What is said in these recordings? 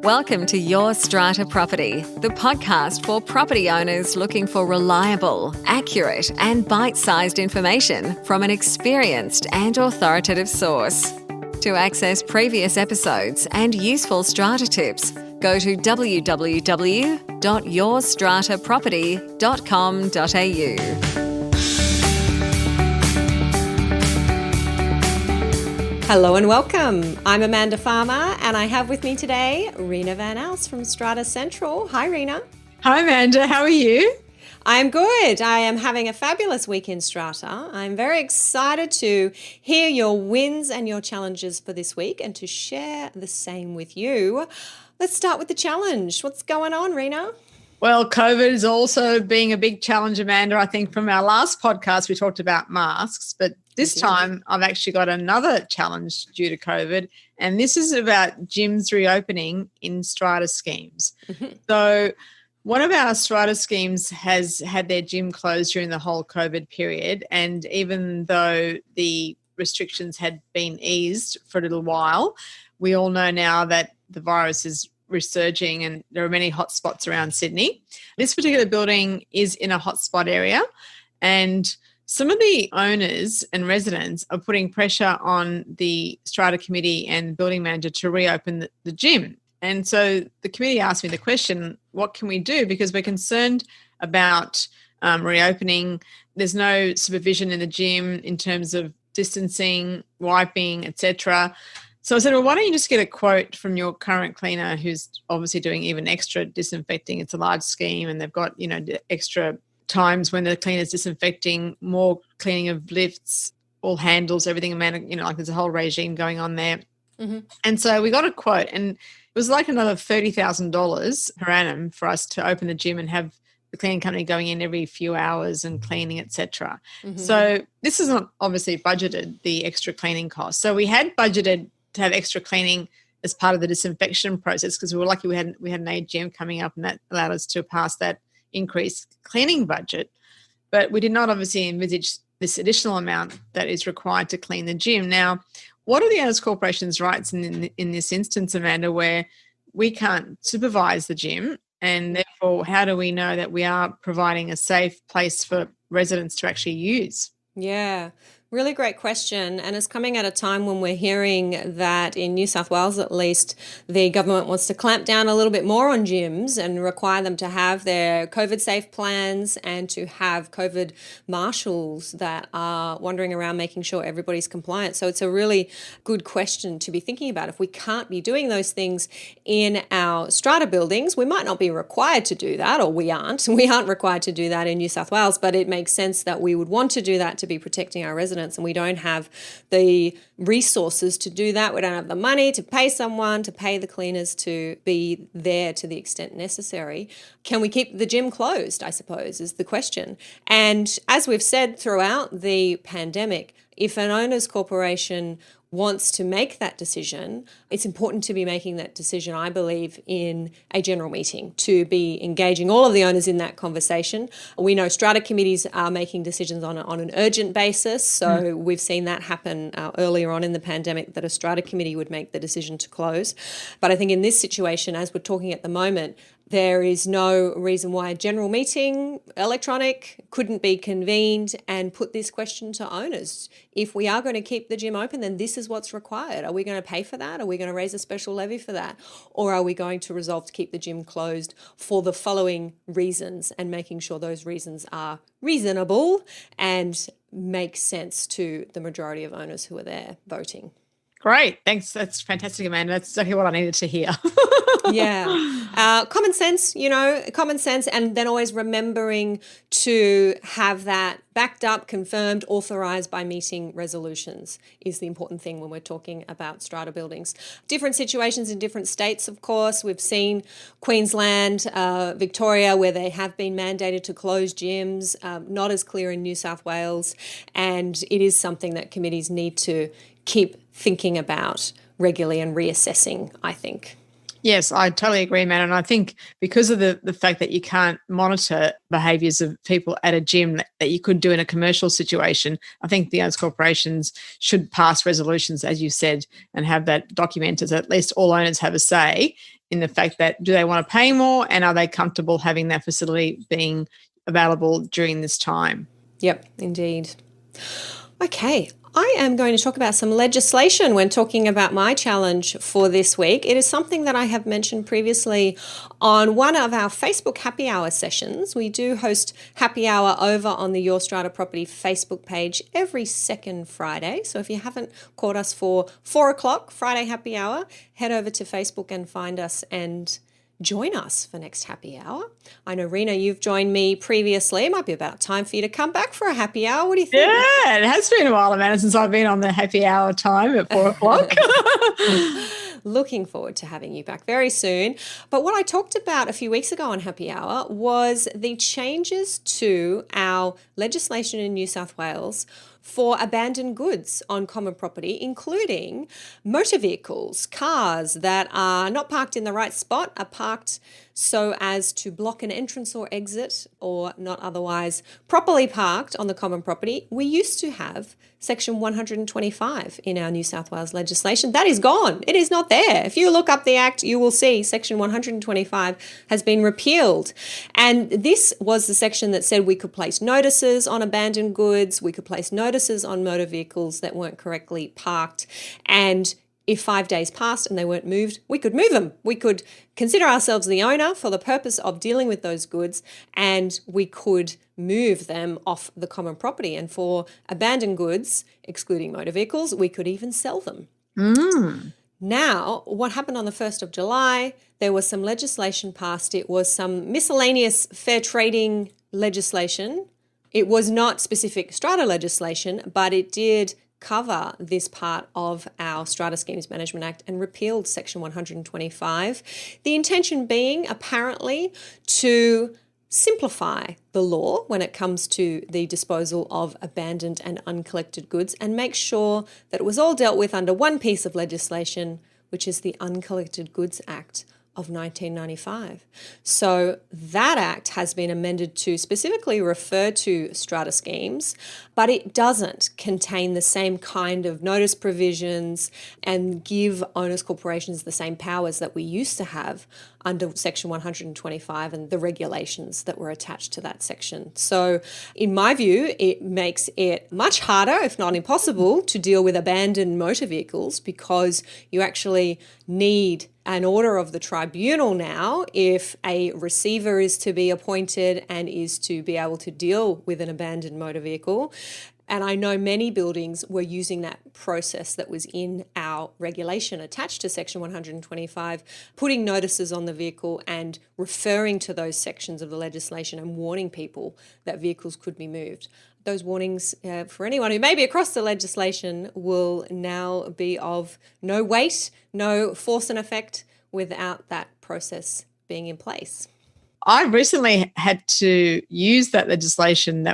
Welcome to Your Strata Property, the podcast for property owners looking for reliable, accurate, and bite-sized information from an experienced and authoritative source. To access previous episodes and useful strata tips, go to www.yourstrataproperty.com.au. Hello and welcome. I'm Amanda Farmer and I have with me today Reena and I from Strata Central. Hi, Reena. Hi, Amanda. How are you? I'm good. I am having a fabulous week in Strata. I'm very excited to hear your wins and your challenges for this week and to share the same with you. Let's start with the challenge. What's going on, Reena? Well, COVID is also being a big challenge, Amanda. I think from our last podcast, we talked about masks, but this time I've actually got another challenge due to COVID, and this is about gyms reopening in strata schemes. So one of our strata schemes has had their gym closed during the whole COVID period, and even though the restrictions had been eased for a little while, we all know now that the virus is resurging and there are many hotspots around Sydney. This particular building is in a hotspot area, and some of the owners and residents are putting pressure on the strata committee and building manager to reopen the gym. And so the committee asked me the question, what can we do? Because we're concerned about reopening. There's no supervision in the gym in terms of distancing, wiping, etc. So I said, well, why don't you just get a quote from your current cleaner who's obviously doing even extra disinfecting. It's a large scheme and they've got, the extra times when the cleaner's disinfecting, more cleaning of lifts, all handles, everything, like there's a whole regime going on there. And so we got a quote and it was like another $30,000 per annum for us to open the gym and have the cleaning company going in every few hours and cleaning, etc. So this is not obviously budgeted, the extra cleaning costs. So we had budgeted to have extra cleaning as part of the disinfection process because we were lucky we had an AGM coming up and that allowed us to pass that increased cleaning budget. But we did not obviously envisage this additional amount that is required to clean the gym. Now, what are the owners' corporation's rights in this instance, Amanda, where we can't supervise the gym, and therefore how do we know that we are providing a safe place for residents to actually use? Yeah. Really great question, and it's coming at a time when we're hearing that in New South Wales at least the government wants to clamp down a little bit more on gyms and require them to have their COVID safe plans and to have COVID marshals that are wandering around making sure everybody's compliant. So it's a really good question to be thinking about. If we can't be doing those things in our strata buildings, we might not be required to do that, or we aren't required to do that in New South Wales, but it makes sense that we would want to do that to be protecting our residents. And we don't have the resources to do that. We don't have the money to pay someone, to pay the cleaners to be there to the extent necessary. Can we keep the gym closed, I suppose, is the question. And as we've said throughout the pandemic, if an owner's corporation wants to make that decision, it's important to be making that decision, I believe, in a general meeting, to be engaging all of the owners in that conversation. We know strata committees are making decisions on an urgent basis, so we've seen that happen earlier on in the pandemic, that a strata committee would make the decision to close. But I think in this situation, as we're talking at the moment, there is no reason why a general meeting, electronic, couldn't be convened and put this question to owners. If we are going to keep the gym open, then this is what's required. Are we going to pay for that? Are we going to raise a special levy for that? Or are we going to resolve to keep the gym closed for the following reasons, and making sure those reasons are reasonable and make sense to the majority of owners who are there voting? Great. Thanks. That's fantastic, Amanda. That's exactly what I needed to hear. Yeah. Common sense, and then always remembering to have that backed up, confirmed, authorised by meeting resolutions is the important thing when we're talking about strata buildings. Different situations in different states, of course. We've seen Queensland, Victoria, where they have been mandated to close gyms, not as clear in New South Wales, and it is something that committees need to keep thinking about regularly and reassessing, I think. Yes, I totally agree, man. And I think because of the fact that you can't monitor behaviours of people at a gym that you could do in a commercial situation, I think the owners corporations should pass resolutions, as you said, and have that documented so at least all owners have a say in the fact that do they want to pay more and are they comfortable having that facility being available during this time? Yep, indeed. Okay, I am going to talk about some legislation when talking about my challenge for this week. It is something that I have mentioned previously on one of our Facebook happy hour sessions. We do host happy hour over on the Your Strata Property Facebook page every second Friday. So if you haven't caught us for 4 o'clock Friday happy hour, head over to Facebook and find us and join us for next happy hour. I know, Reena, you've joined me previously. It might be about time for you to come back for a happy hour. What do you think? Yeah, it has been a while, Amanda, since I've been on the happy hour time at 4 o'clock. Looking forward to having you back very soon. But what I talked about a few weeks ago on Happy Hour was the changes to our legislation in New South Wales for abandoned goods on common property, including motor vehicles, cars that are not parked in the right spot, are parked so as to block an entrance or exit, or not otherwise properly parked on the common property. We used to have Section 125 in our New South Wales legislation. That is gone. It is not there. If you look up the Act, you will see Section 125 has been repealed. And this was the section that said we could place notices on abandoned goods, we could place notices on motor vehicles that weren't correctly parked, and if 5 days passed and they weren't moved, we could move them. We could consider ourselves the owner for the purpose of dealing with those goods, and we could move them off the common property. And for abandoned goods, excluding motor vehicles, we could even sell them. Now, what happened on the 1st of July, there was some legislation passed. It was some miscellaneous fair trading legislation. It was not specific strata legislation, but it did cover this part of our Strata Schemes Management Act and repealed Section 125. The intention being apparently to simplify the law when it comes to the disposal of abandoned and uncollected goods and make sure that it was all dealt with under one piece of legislation, which is the Uncollected Goods Act of 1995. So that act has been amended to specifically refer to strata schemes, but it doesn't contain the same kind of notice provisions and give owners corporations the same powers that we used to have under Section 125 and the regulations that were attached to that section. So in my view, it makes it much harder, if not impossible, to deal with abandoned motor vehicles because you actually need an order of the tribunal now if a receiver is to be appointed and is to be able to deal with an abandoned motor vehicle. And I know many buildings were using that process that was in our regulation attached to Section 125, putting notices on the vehicle and referring to those sections of the legislation and warning people that vehicles could be moved. Those warnings for anyone who may be across the legislation will now be of no weight, no force and effect without that process being in place. I recently had to use that legislation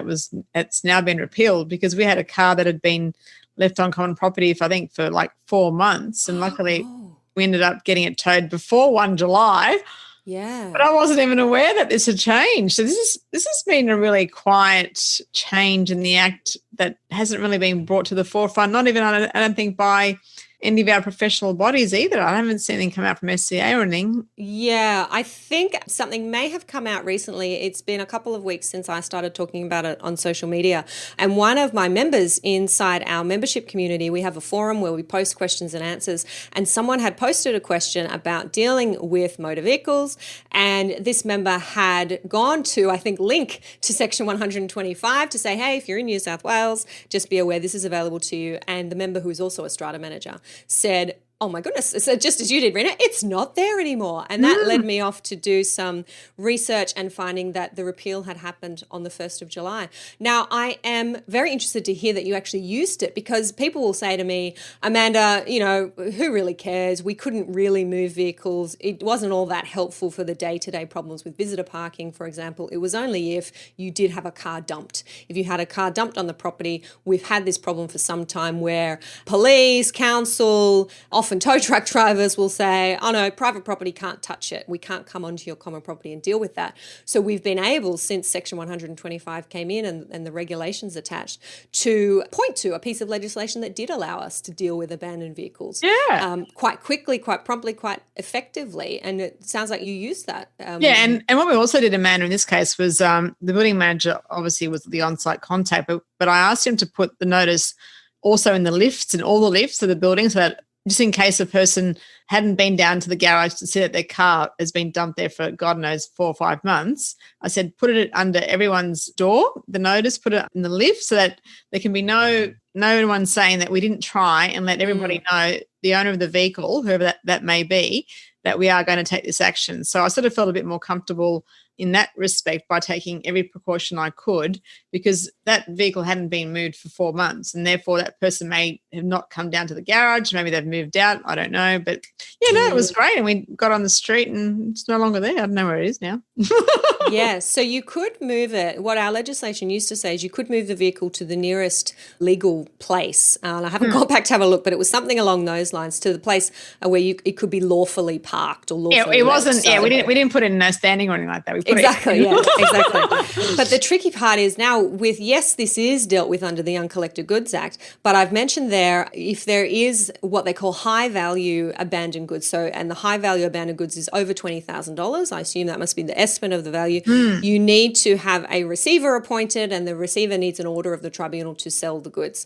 it's now been repealed because we had a car that had been left on common property for like 4 months, and luckily we ended up getting it towed before 1 July. Yeah. But I wasn't even aware that this had changed. So this has been a really quiet change in the Act that hasn't really been brought to the forefront, not even, I don't think, by any of our professional bodies either. I haven't seen anything come out from SCA or anything. Yeah, I think something may have come out recently. It's been a couple of weeks since I started talking about it on social media. And one of my members inside our membership community, we have a forum where we post questions and answers, and someone had posted a question about dealing with motor vehicles. And this member had gone to, I think, link to Section 125 to say, hey, if you're in New South Wales, just be aware this is available to you. And the member, who is also a strata manager, said, oh my goodness, so just as you did, Reena, it's not there anymore. And that led me off to do some research and finding that the repeal had happened on the 1st of July. Now, I am very interested to hear that you actually used it, because people will say to me, Amanda, who really cares? We couldn't really move vehicles. It wasn't all that helpful for the day-to-day problems with visitor parking, for example. It was only if you did have a car dumped. If you had a car dumped on the property, we've had this problem for some time where police, council, often often tow truck drivers will say, oh no, private property can't touch it. We can't come onto your common property and deal with that. So we've been able, since Section 125 came in and the regulations attached, to point to a piece of legislation that did allow us to deal with abandoned vehicles quite quickly, quite promptly, quite effectively. And it sounds like you used that. And what we also did, Amanda, in this case was the building manager obviously was the on-site contact, but I asked him to put the notice also in the lifts, in all the lifts of the building, so that just in case a person hadn't been down to the garage to see that their car has been dumped there for God knows 4 or 5 months, I said put it under everyone's door, the notice, put it in the lift, so that there can be no one saying that we didn't try, and let everybody know, the owner of the vehicle, whoever that may be, that we are going to take this action. So I sort of felt a bit more comfortable in that respect by taking every precaution I could, because that vehicle hadn't been moved for 4 months, and therefore that person may have not come down to the garage. Maybe they've moved out. I don't know. But it was great. And we got on the street and it's no longer there. I don't know where it is now. Yes, so you could move it. What our legislation used to say is you could move the vehicle to the nearest legal place. I haven't gone back to have a look, but it was something along those lines, to the place where it could be lawfully parked or lawfully it wasn't. left. So, we didn't put it in no standing or anything like that. We put exactly. But the tricky part is now with, yes, this is dealt with under the Uncollected Goods Act, but I've mentioned there, if there is what they call high value abandoned goods, and the high value abandoned goods is over $20,000. I assume that must be the estimate of the value. You need to have a receiver appointed, and the receiver needs an order of the tribunal to sell the goods.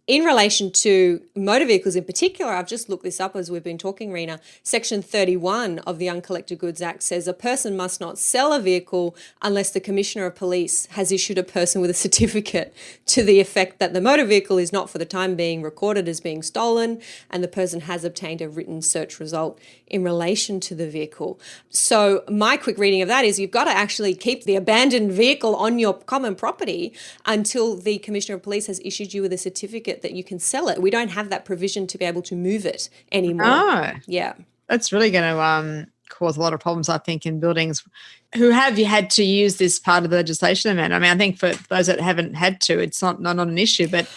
In relation to motor vehicles in particular, I've just looked this up as we've been talking, Reena. Section 31 of the Uncollected Goods Act says a person must not sell a vehicle unless the Commissioner of Police has issued a person with a certificate to the effect that the motor vehicle is not for the time being recorded as being stolen, and the person has obtained a written search result in relation to the vehicle. So my quick reading of that is you've got to actually keep the abandoned vehicle on your common property until the Commissioner of Police has issued you with a certificate that you can sell it. We don't have that provision to be able to move it anymore. Oh, yeah. That's really going to cause a lot of problems, I think, in buildings who have had to use this part of the legislation, Amanda. I mean, I think for those that haven't had to, it's not an issue. But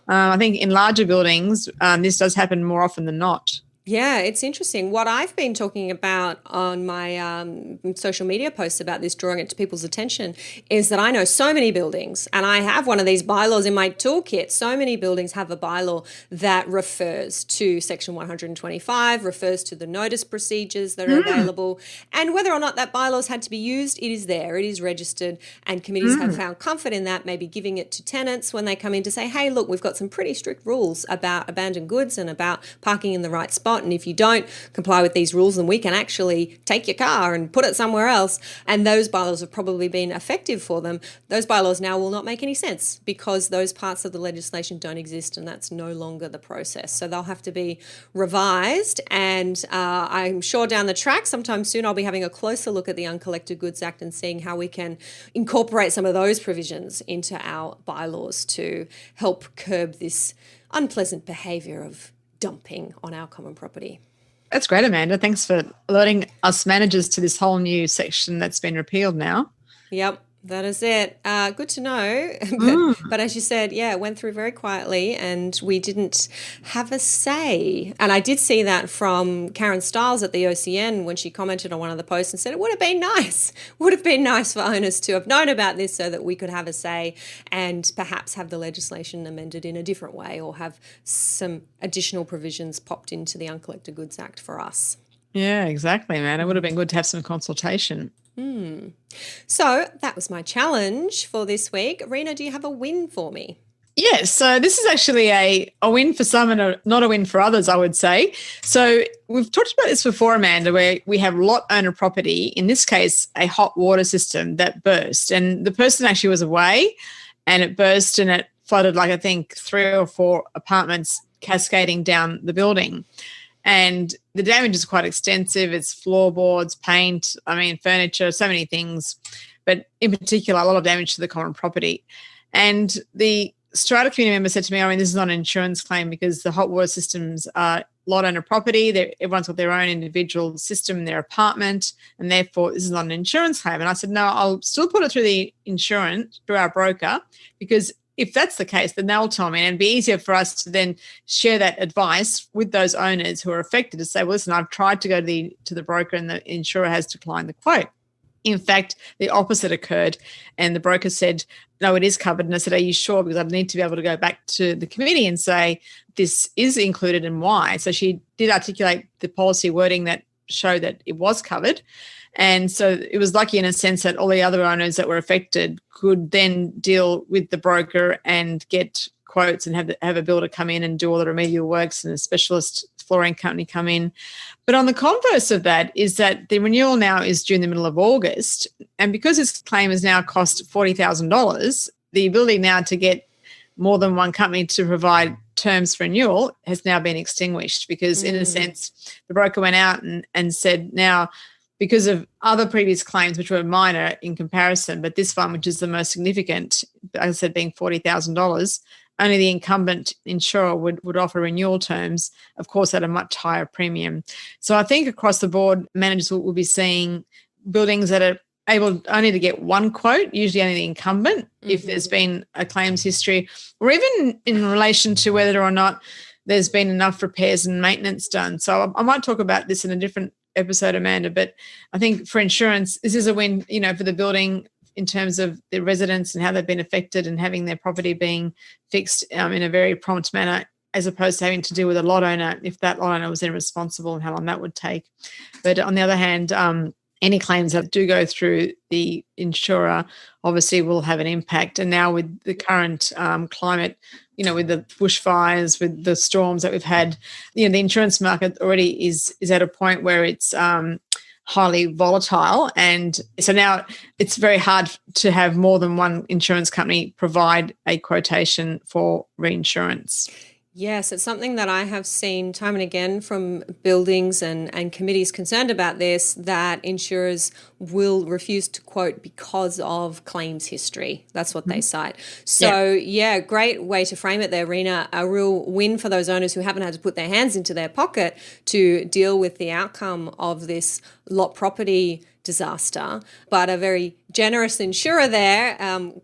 I think in larger buildings, this does happen more often than not. Yeah, it's interesting. What I've been talking about on my social media posts about this, drawing it to people's attention, is that I know so many buildings, and I have one of these bylaws in my toolkit. So many buildings have a bylaw that refers to Section 125, refers to the notice procedures that are available, and whether or not that bylaw's had to be used, it is there, it is registered, and committees have found comfort in that, maybe giving it to tenants when they come in to say, hey, look, we've got some pretty strict rules about abandoned goods and about parking in the right spot. And if you don't comply with these rules, then we can actually take your car and put it somewhere else. And those bylaws have probably been effective for them. Those bylaws now will not make any sense because those parts of the legislation don't exist, and that's no longer the process. So they'll have to be revised. And I'm sure down the track, sometime soon, I'll be having a closer look at the Uncollected Goods Act and seeing how we can incorporate some of those provisions into our bylaws to help curb this unpleasant behaviour of dumping on our common property. That's great, Amanda. Thanks for alerting us managers to this whole new section that's been repealed now. Yep, that is it. Good to know. But as you said, it went through very quietly and we didn't have a say. And I did see that from Karen Stiles at the OCN when she commented on one of the posts and said it would have been nice for owners to have known about this so that we could have a say and perhaps have the legislation amended in a different way or have some additional provisions popped into the Uncollected Goods Act for us. Yeah, exactly, man. It would have been good to have some consultation. So that was my challenge for this week. Reena, do you have a win for me? Yes, so this is actually a win for some and not a win for others, I would say. So we've talked about this before, Amanda, where we have lot owner property, in this case, a hot water system that burst. And the person actually was away and it burst and it flooded, like I think 3 or 4 apartments cascading down the building. And the damage is quite extensive. It's floorboards, paint, furniture, so many things. But in particular, a lot of damage to the common property. And the Strata community member said to me, this is not an insurance claim because the hot water systems are lot owner property. Everyone's got their own individual system in their apartment, and therefore this is not an insurance claim. And I said, no, I'll still put it through the insurance, through our broker, because if that's the case, then they'll tell me, and it'd be easier for us to then share that advice with those owners who are affected to say, well, listen, I've tried to go to the broker and the insurer has declined the quote. In fact, the opposite occurred, and the broker said, no, it is covered. And I said, are you sure? Because I need to be able to go back to the committee and say, this is included and why. So she did articulate the policy wording that showed that it was covered. And so it was lucky in a sense that all the other owners that were affected could then deal with the broker and get quotes and have a builder come in and do all the remedial works and a specialist flooring company come in. But on the converse of that is that the renewal now is due in the middle of August. And because this claim has now cost $40,000, the ability now to get more than one company to provide terms for renewal has now been extinguished because in a sense, the broker went out and said now, because of other previous claims, which were minor in comparison, but this one, which is the most significant, as I said, being $40,000, only the incumbent insurer would offer renewal terms, of course, at a much higher premium. So I think across the board, managers will be seeing buildings that are able only to get one quote, usually only the incumbent, if there's been a claims history, or even in relation to whether or not there's been enough repairs and maintenance done. So I might talk about this in a different episode, Amanda, but I think for insurance, this is a win, for the building in terms of the residents and how they've been affected and having their property being fixed in a very prompt manner, as opposed to having to deal with a lot owner if that lot owner was then responsible and how long that would take. But on the other hand, any claims that do go through the insurer obviously will have an impact. And now with the current climate, with the bushfires, with the storms that we've had, the insurance market already is at a point where it's highly volatile. And so now it's very hard to have more than one insurance company provide a quotation for reinsurance. Yes, it's something that I have seen time and again from buildings and committees concerned about this, that insurers will refuse to quote because of claims history. That's what they cite. So, yeah, great way to frame it there, Reena. A real win for those owners who haven't had to put their hands into their pocket to deal with the outcome of this lot property disaster, but a very generous insurer there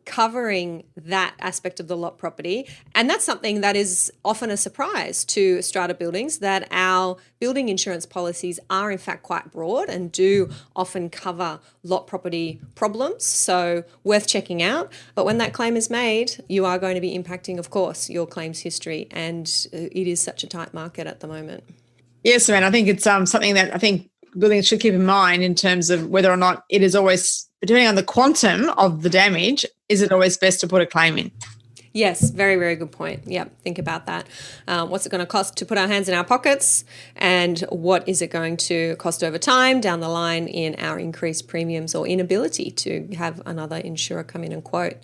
covering that aspect of the lot property. And that's something that is often a surprise to strata buildings, that our building insurance policies are in fact quite broad and do often cover lot property problems. So worth checking out. But when that claim is made, you are going to be impacting, of course, your claims history. And it is such a tight market at the moment. Yes, man. I think it's something that I think buildings should keep in mind in terms of whether or not it is always, depending on the quantum of the damage, is it always best to put a claim in? Yes, very, very good point. Yeah, think about that. What's it going to cost to put our hands in our pockets, and what is it going to cost over time down the line in our increased premiums or inability to have another insurer come in and quote.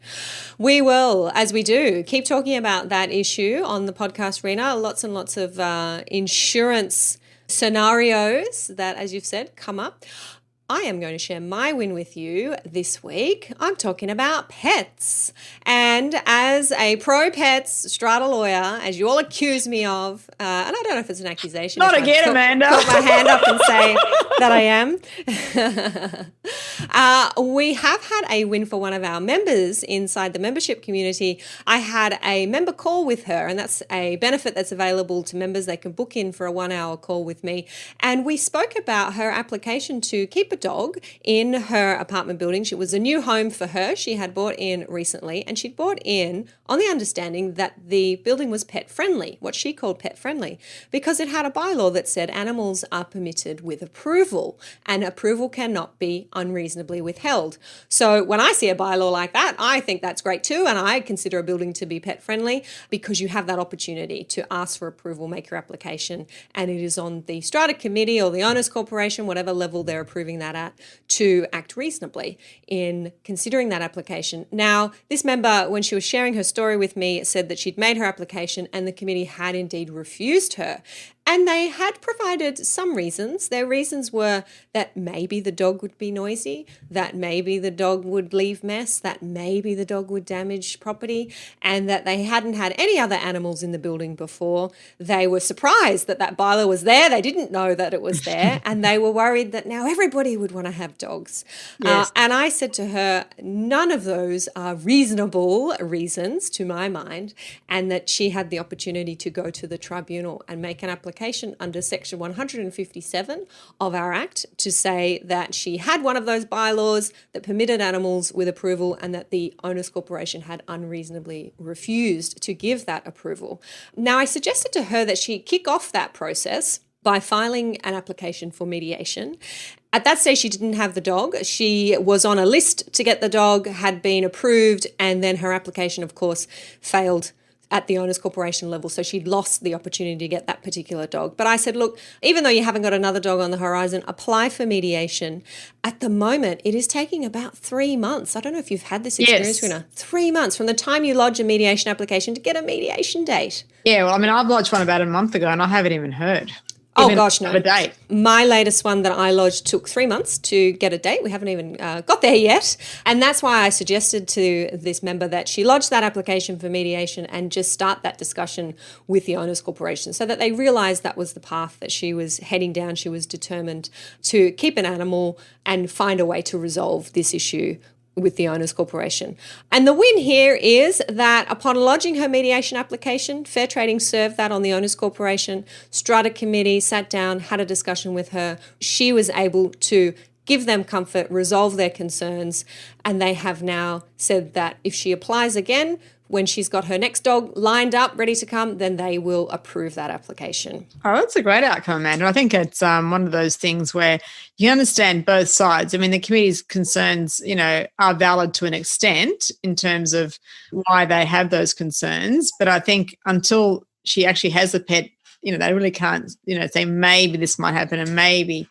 We will, as we do, keep talking about that issue on the podcast, Reena. Lots and lots of insurance scenarios that, as you've said, come up. I am going to share my win with you this week. I'm talking about pets. And as a pro-pets strata lawyer, as you all accuse me of, and I don't know if it's an accusation. Not again, Amanda. Put my hand up and say that I am. We have had a win for one of our members inside the membership community. I had a member call with her, and that's a benefit that's available to members. They can book in for a 1-hour call with me. And we spoke about her application to keep a dog in her apartment building. It was a new home for her. She had bought in recently, and she'd bought in on the understanding that the building was pet friendly, what she called pet friendly, because it had a bylaw that said animals are permitted with approval, and approval cannot be unreasonably withheld. So when I see a bylaw like that, I think that's great too, and I consider a building to be pet friendly because you have that opportunity to ask for approval, make your application, and it is on the strata committee or the owners corporation, whatever level they're approving that at, to act reasonably in considering that application. Now, this member, when she was sharing her story with me, said that she'd made her application and the committee had indeed refused her. And they had provided some reasons. Their reasons were that maybe the dog would be noisy, that maybe the dog would leave mess, that maybe the dog would damage property, and that they hadn't had any other animals in the building before. They were surprised that that bylaw was there. They didn't know that it was there, and they were worried that now everybody would want to have dogs. Yes. And I said to her, none of those are reasonable reasons to my mind, and that she had the opportunity to go to the tribunal and make an application under Section 157 of our Act to say that she had one of those bylaws that permitted animals with approval and that the Owners Corporation had unreasonably refused to give that approval. Now, I suggested to her that she kick off that process by filing an application for mediation. At that stage, she didn't have the dog. She was on a list to get the dog, had been approved, and then her application, of course, failed at the Owners Corporation level. So she'd lost the opportunity to get that particular dog. But I said, look, even though you haven't got another dog on the horizon, apply for mediation. At the moment, it is taking about 3 months. I don't know if you've had this experience, Yes. Reena. 3 months from the time you lodge a mediation application to get a mediation date. Yeah, well, I mean, I've lodged one about a month ago and I haven't even heard. Oh, Even gosh, no. of a date. My latest one that I lodged took 3 months to get a date. We haven't even got there yet. And that's why I suggested to this member that she lodge that application for mediation and just start that discussion with the Owners Corporation so that they realised that was the path that she was heading down. She was determined to keep an animal and find a way to resolve this issue with the Owners Corporation. And the win here is that upon lodging her mediation application, Fair Trading served that on the Owners Corporation. Strata Committee sat down, had a discussion with her. She was able to give them comfort, resolve their concerns, and they have now said that if she applies again, when she's got her next dog lined up, ready to come, then they will approve that application. Oh, that's a great outcome, Amanda. I think it's one of those things where you understand both sides. I mean, the committee's concerns, are valid to an extent in terms of why they have those concerns. But I think until she actually has a pet, they really can't, say maybe this might happen and maybe.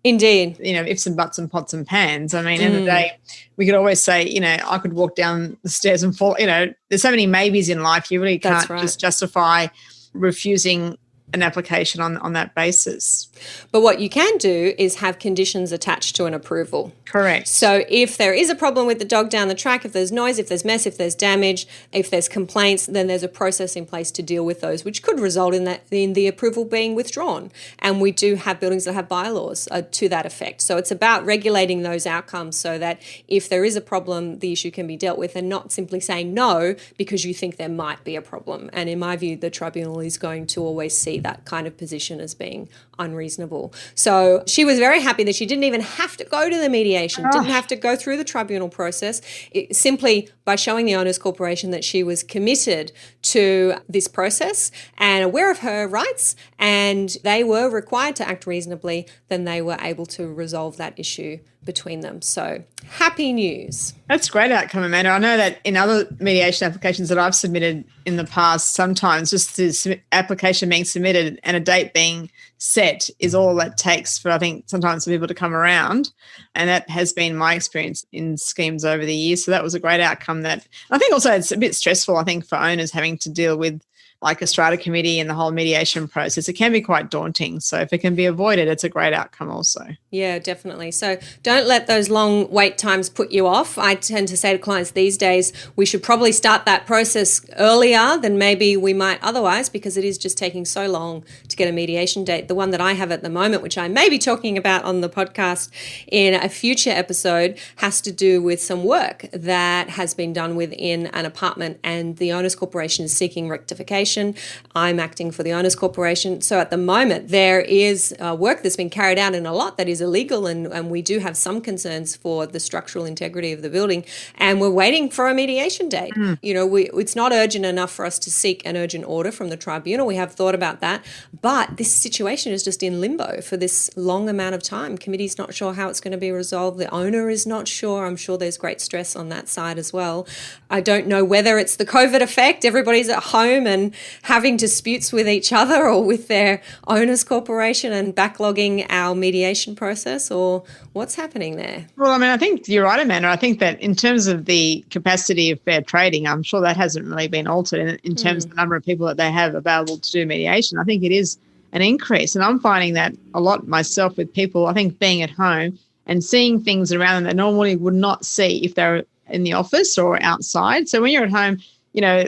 Indeed. Ifs and buts and pots and pans. I mean, in the day, we could always say, I could walk down the stairs and fall. There's so many maybes in life. You really can't just justify refusing an application on that basis. But what you can do is have conditions attached to an approval. Correct. So if there is a problem with the dog down the track, if there's noise, if there's mess, if there's damage, if there's complaints, then there's a process in place to deal with those, which could result in the approval being withdrawn. And we do have buildings that have bylaws to that effect. So it's about regulating those outcomes so that if there is a problem, the issue can be dealt with and not simply saying no because you think there might be a problem. And in my view, the tribunal is going to always see that kind of position as being unreasonable. So she was very happy that she didn't even have to go to the mediation, didn't have to go through the tribunal process. Simply by showing the Owners Corporation that she was committed to this process and aware of her rights and they were required to act reasonably, then they were able to resolve that issue between them. So happy news. That's a great outcome, Amanda. I know that in other mediation applications that I've submitted in the past, sometimes just the application being submitted and a date being set is all that takes for, I think, sometimes for people to come around. And that has been my experience in schemes over the years. So that was a great outcome. That I think also it's a bit stressful, I think, for owners having to deal with like a strata committee and the whole mediation process. It can be quite daunting. So if it can be avoided, it's a great outcome also. Yeah, definitely. So don't let those long wait times put you off. I tend to say to clients these days, we should probably start that process earlier than maybe we might otherwise because it is just taking so long to get a mediation date. The one that I have at the moment, which I may be talking about on the podcast in a future episode, has to do with some work that has been done within an apartment and the Owners Corporation is seeking rectification. I'm acting for the Owners Corporation. So at the moment, there is work that's been carried out in a lot that is illegal and we do have some concerns for the structural integrity of the building and we're waiting for a mediation date. It's not urgent enough for us to seek an urgent order from the tribunal. We have thought about that, but this situation is just in limbo for this long amount of time. Committee's not sure how it's going to be resolved. The owner is not sure. I'm sure there's great stress on that side as well. I don't know whether it's the COVID effect. Everybody's at home and having disputes with each other or with their Owners Corporation and backlogging our mediation process or what's happening there? Well, I mean, I think you're right, Amanda. I think that in terms of the capacity of fair trading, I'm sure that hasn't really been altered in terms of the number of people that they have available to do mediation. I think it is an increase. And I'm finding that a lot myself with people, I think, being at home and seeing things around them that normally would not see if they're in the office or outside. So when you're at home,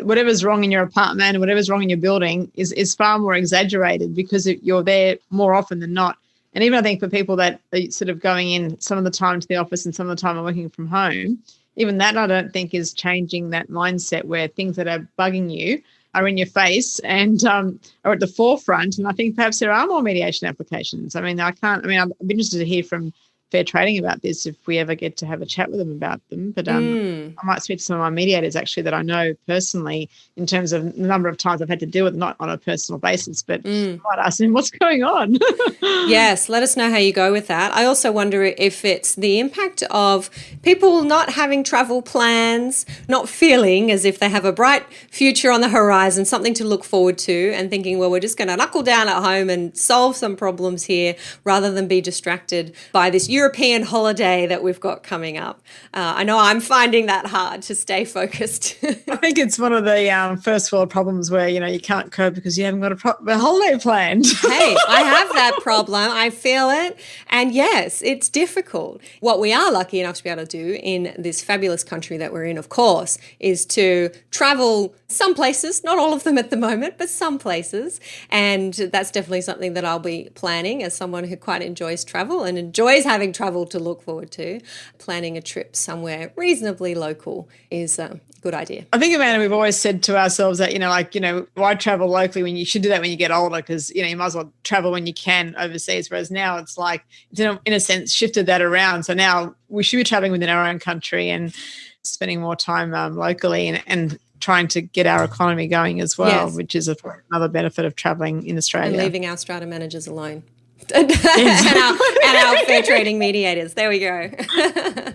whatever's wrong in your apartment, whatever's wrong in your building is far more exaggerated because you're there more often than not. And even I think for people that are sort of going in some of the time to the office and some of the time are working from home, even that I don't think is changing that mindset where things that are bugging you are in your face and are at the forefront. And I think perhaps there are more mediation applications. I'm interested to hear from Fair Trading about this if we ever get to have a chat with them about them. But I might speak to some of my mediators actually that I know personally in terms of the number of times I've had to deal with, not on a personal basis, but I might ask them what's going on. Yes, let us know how you go with that. I also wonder if it's the impact of people not having travel plans, not feeling as if they have a bright future on the horizon, something to look forward to, and thinking, well, we're just going to knuckle down at home and solve some problems here rather than be distracted by this European holiday that we've got coming up. I know I'm finding that hard to stay focused. I think it's one of the first world problems where, you can't cope because you haven't got a holiday planned. Hey, I have that problem. I feel it. And yes, it's difficult. What we are lucky enough to be able to do in this fabulous country that we're in, of course, is to travel some places, not all of them at the moment, but some places. And that's definitely something that I'll be planning as someone who quite enjoys travel and enjoys having travel to look forward to. Planning a trip somewhere reasonably local is a good idea. I think, Amanda, we've always said to ourselves that, why travel locally when you should do that when you get older because, you might as well travel when you can overseas. Whereas now it's like, it's in a sense, shifted that around. So now we should be traveling within our own country and spending more time locally and trying to get our economy going as well, yes, which is another benefit of traveling in Australia. And leaving our strata managers alone. and our fair trading mediators. There we go.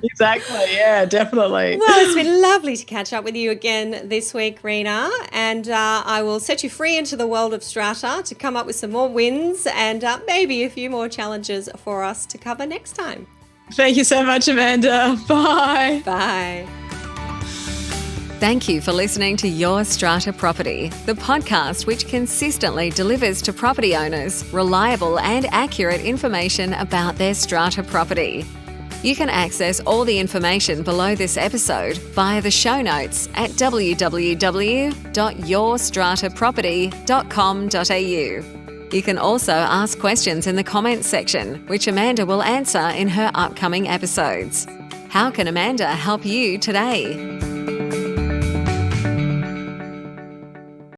Exactly. Yeah, definitely. Well, it's been lovely to catch up with you again this week, Reena, and I will set you free into the world of strata to come up with some more wins and maybe a few more challenges for us to cover next time. Thank you so much, Amanda. Bye. Bye. Thank you for listening to Your Strata Property, the podcast which consistently delivers to property owners reliable and accurate information about their strata property. You can access all the information below this episode via the show notes at www.yourstrataproperty.com.au. You can also ask questions in the comments section, which Amanda will answer in her upcoming episodes. How can Amanda help you today?